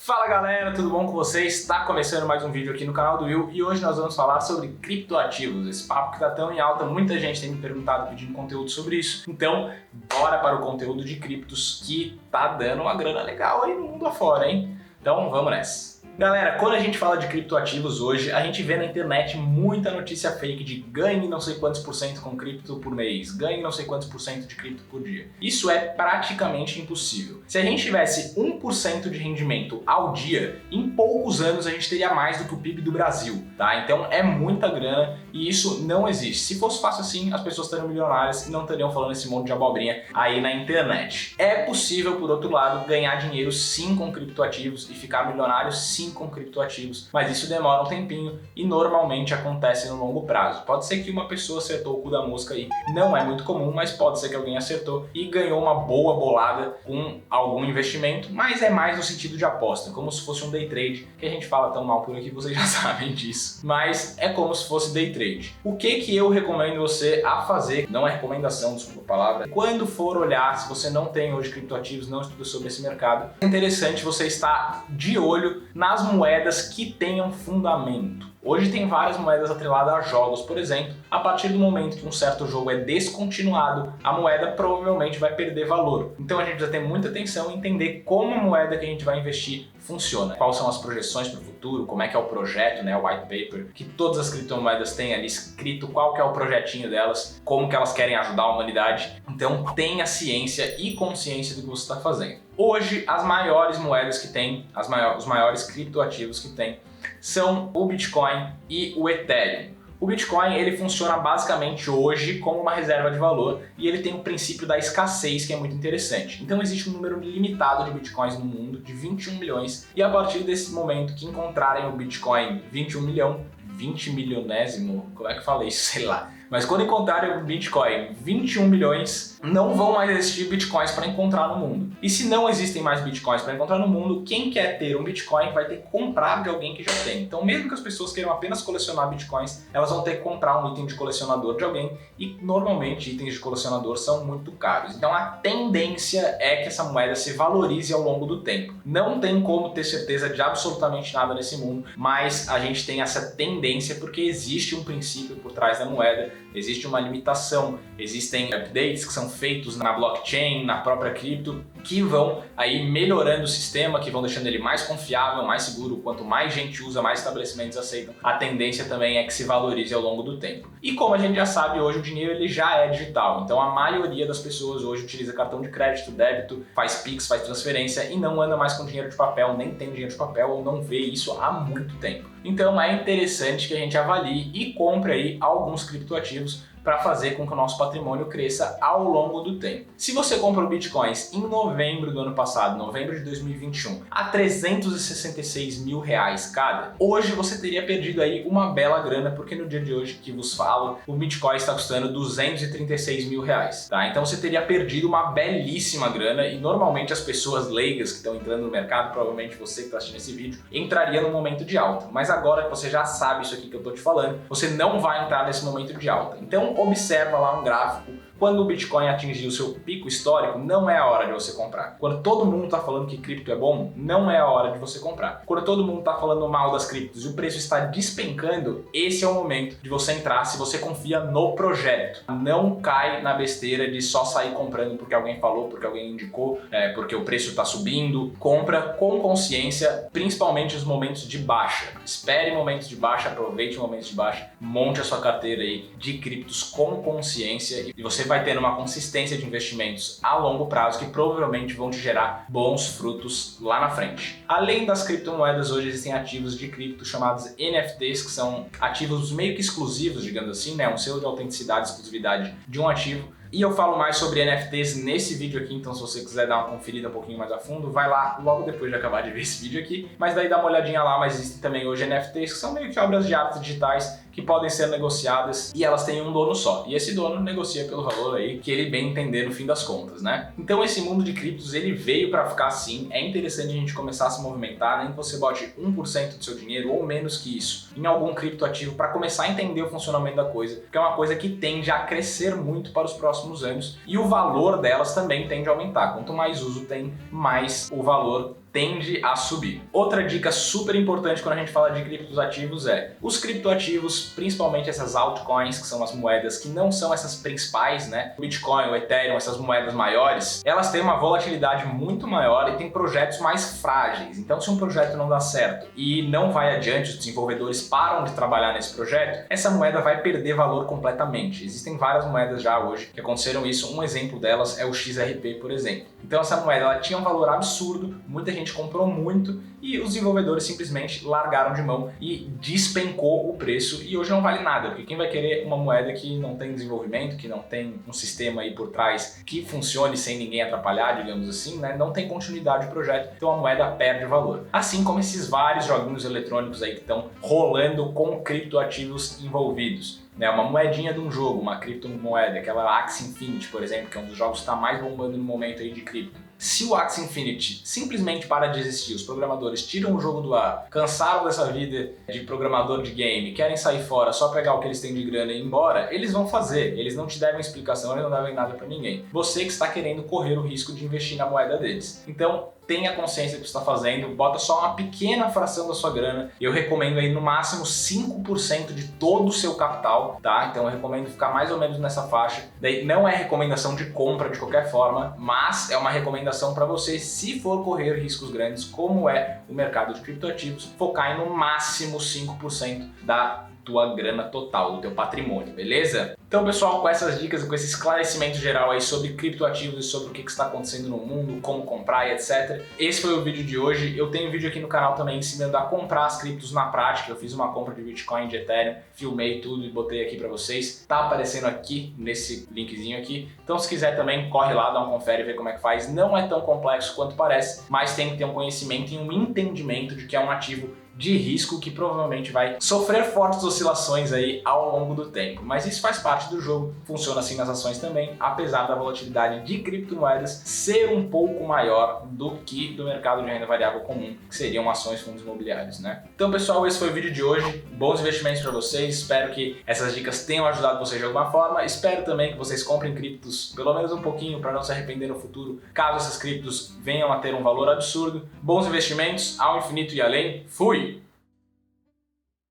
Fala galera, tudo bom com vocês? Está começando mais um vídeo aqui no canal do Will e hoje nós vamos falar sobre criptoativos, esse papo que está tão em alta, muita gente tem me perguntado pedindo conteúdo sobre isso, então bora para o conteúdo de criptos que tá dando uma grana legal aí no mundo afora, hein? Então vamos nessa! Galera, quando a gente fala de criptoativos hoje, a gente vê na internet muita notícia fake de ganhe não sei quantos % com cripto por mês, ganhe não sei quantos % de cripto por dia. Isso é praticamente impossível. Se a gente tivesse 1% de rendimento ao dia, em poucos anos a gente teria mais do que o PIB do Brasil, tá? Então é muita grana e isso não existe. Se fosse fácil assim, as pessoas estariam milionárias e não estariam falando esse monte de abobrinha aí na internet. É possível, por outro lado, ganhar dinheiro sim com criptoativos e ficar milionário sim com criptoativos, mas isso demora um tempinho e normalmente acontece no longo prazo. Pode ser que uma pessoa acertou o cu da mosca aí, não é muito comum, mas pode ser que alguém acertou e ganhou uma boa bolada com algum investimento, mas é mais no sentido de aposta, como se fosse um day trade, que a gente fala tão mal por aqui, vocês já sabem disso, mas é como se fosse day trade. O que eu recomendo você a fazer, não é recomendação, desculpa a palavra, quando for olhar, se você não tem hoje criptoativos, não estuda sobre esse mercado, é interessante você estar de olho nas moedas que tenham fundamento. Hoje tem várias moedas atreladas a jogos, por exemplo, a partir do momento que um certo jogo é descontinuado, a moeda provavelmente vai perder valor. Então a gente precisa ter muita atenção em entender como a moeda que a gente vai investir funciona, quais são as projeções para o futuro, como é que é o projeto, né, o white paper, que todas as criptomoedas têm ali escrito qual que é o projetinho delas, como que elas querem ajudar a humanidade. Então tenha ciência e consciência do que você está fazendo. Hoje as maiores moedas que tem, os maiores criptoativos que tem, são o Bitcoin e o Ethereum. O Bitcoin ele funciona basicamente hoje como uma reserva de valor e ele tem o princípio da escassez que é muito interessante. Então existe um número limitado de Bitcoins no mundo, de 21 milhões, e a partir desse momento que encontrarem o Bitcoin 21 milhão, 20 milionésimo, como é que eu falei isso? Sei lá. Mas quando encontrarem o Bitcoin 21 milhões, não vão mais existir Bitcoins para encontrar no mundo. E se não existem mais Bitcoins para encontrar no mundo, quem quer ter um Bitcoin vai ter que comprar de alguém que já tem. Então mesmo que as pessoas queiram apenas colecionar Bitcoins, elas vão ter que comprar um item de colecionador de alguém e normalmente itens de colecionador são muito caros. Então a tendência é que essa moeda se valorize ao longo do tempo. Não tem como ter certeza de absolutamente nada nesse mundo, mas a gente tem essa tendência porque existe um princípio por trás da moeda. Existe uma limitação, existem updates que são feitos na blockchain, na própria cripto, que vão aí melhorando o sistema, que vão deixando ele mais confiável, mais seguro. Quanto mais gente usa, mais estabelecimentos aceitam. A tendência também é que se valorize ao longo do tempo. E como a gente já sabe, hoje o dinheiro ele já é digital. Então a maioria das pessoas hoje utiliza cartão de crédito, débito, faz Pix, faz transferência e não anda mais com dinheiro de papel, nem tem dinheiro de papel ou não vê isso há muito tempo. Então é interessante que a gente avalie e compre aí alguns criptoativos para fazer com que o nosso patrimônio cresça ao longo do tempo. Se você comprou Bitcoins em novembro do ano passado, novembro de 2021, a 366 mil reais cada, hoje você teria perdido aí uma bela grana, porque no dia de hoje que vos falo, o Bitcoin está custando 236 mil reais, tá? Então você teria perdido uma belíssima grana e normalmente as pessoas leigas que estão entrando no mercado, provavelmente você que está assistindo esse vídeo, entraria no momento de alta. Mas agora que você já sabe isso aqui que eu tô te falando, você não vai entrar nesse momento de alta. Então observa lá um gráfico. Quando o Bitcoin atingir o seu pico histórico, não é a hora de você comprar. Quando todo mundo está falando que cripto é bom, não é a hora de você comprar. Quando todo mundo está falando mal das criptos e o preço está despencando, esse é o momento de você entrar se você confia no projeto. Não cai na besteira de só sair comprando porque alguém falou, porque alguém indicou, porque o preço está subindo. Compra com consciência, principalmente os momentos de baixa. Espere momentos de baixa, aproveite momentos de baixa, monte a sua carteira aí de criptos com consciência e você vai ter uma consistência de investimentos a longo prazo que provavelmente vão te gerar bons frutos lá na frente. Além das criptomoedas, hoje existem ativos de cripto chamados NFTs, que são ativos meio que exclusivos, digamos assim, né? Um selo de autenticidade e exclusividade de um ativo. E eu falo mais sobre NFTs nesse vídeo aqui, então se você quiser dar uma conferida um pouquinho mais a fundo, vai lá logo depois de acabar de ver esse vídeo aqui. Mas daí dá uma olhadinha lá, mas existem também hoje NFTs que são meio que obras de arte digitais que podem ser negociadas e elas têm um dono só. E esse dono negocia pelo valor aí que ele bem entender no fim das contas, né? Então esse mundo de criptos, ele veio para ficar assim. É interessante a gente começar a se movimentar, nem que você bote 1% do seu dinheiro ou menos que isso em algum criptoativo para começar a entender o funcionamento da coisa, que é uma coisa que tende a crescer muito para os próximos anos e o valor delas também tende a aumentar. Quanto mais uso tem, mais o valor tende a subir. Outra dica super importante quando a gente fala de criptoativos é os criptoativos, principalmente essas altcoins, que são as moedas que não são essas principais, né? O Bitcoin, o Ethereum, essas moedas maiores, elas têm uma volatilidade muito maior e têm projetos mais frágeis. Então, se um projeto não dá certo e não vai adiante, os desenvolvedores param de trabalhar nesse projeto, essa moeda vai perder valor completamente. Existem várias moedas já hoje que aconteceram isso. Um exemplo delas é o XRP, por exemplo. Então, essa moeda ela tinha um valor absurdo, muita gente comprou muito e os desenvolvedores simplesmente largaram de mão e despencou o preço e hoje não vale nada, porque quem vai querer uma moeda que não tem desenvolvimento, que não tem um sistema aí por trás que funcione sem ninguém atrapalhar, digamos assim, né? Não tem continuidade do projeto, então a moeda perde valor. Assim como esses vários joguinhos eletrônicos aí que estão rolando com criptoativos envolvidos. Uma moedinha de um jogo, uma criptomoeda, aquela Axie Infinity, por exemplo, que é um dos jogos que está mais bombando no momento aí de cripto. Se o Axie Infinity simplesmente para de existir, os programadores tiram o jogo do ar, cansaram dessa vida de programador de game, querem sair fora, só pegar o que eles têm de grana e ir embora, eles vão fazer. Eles não te devem explicação, eles não devem nada para ninguém. Você que está querendo correr o risco de investir na moeda deles. Então, tenha consciência do que você está fazendo, bota só uma pequena fração da sua grana. Eu recomendo aí no máximo 5% de todo o seu capital, tá? Então eu recomendo ficar mais ou menos nessa faixa. Daí não é recomendação de compra de qualquer forma, mas é uma recomendação para você, se for correr riscos grandes, como é o mercado de criptoativos, focar em no máximo 5% da tua grana total, do teu patrimônio, beleza? Então, pessoal, com essas dicas e com esse esclarecimento geral aí sobre criptoativos e sobre o que está acontecendo no mundo, como comprar e etc. Esse foi o vídeo de hoje. Eu tenho um vídeo aqui no canal também ensinando a comprar as criptos na prática. Eu fiz uma compra de Bitcoin, de Ethereum, filmei tudo e botei aqui para vocês. Tá aparecendo aqui nesse linkzinho aqui. Então, se quiser também, corre lá, dá um confere e vê como é que faz. Não é tão complexo quanto parece, mas tem que ter um conhecimento e um entendimento de que é um ativo de risco que provavelmente vai sofrer fortes oscilações aí ao longo do tempo. Mas isso faz parte do jogo, funciona assim nas ações também, apesar da volatilidade de criptomoedas ser um pouco maior do que do mercado de renda variável comum, que seriam ações, fundos imobiliários, né? Então, pessoal, esse foi o vídeo de hoje. Bons investimentos para vocês. Espero que essas dicas tenham ajudado vocês de alguma forma. Espero também que vocês comprem criptos pelo menos um pouquinho para não se arrepender no futuro, caso essas criptos venham a ter um valor absurdo. Bons investimentos ao infinito e além. Fui!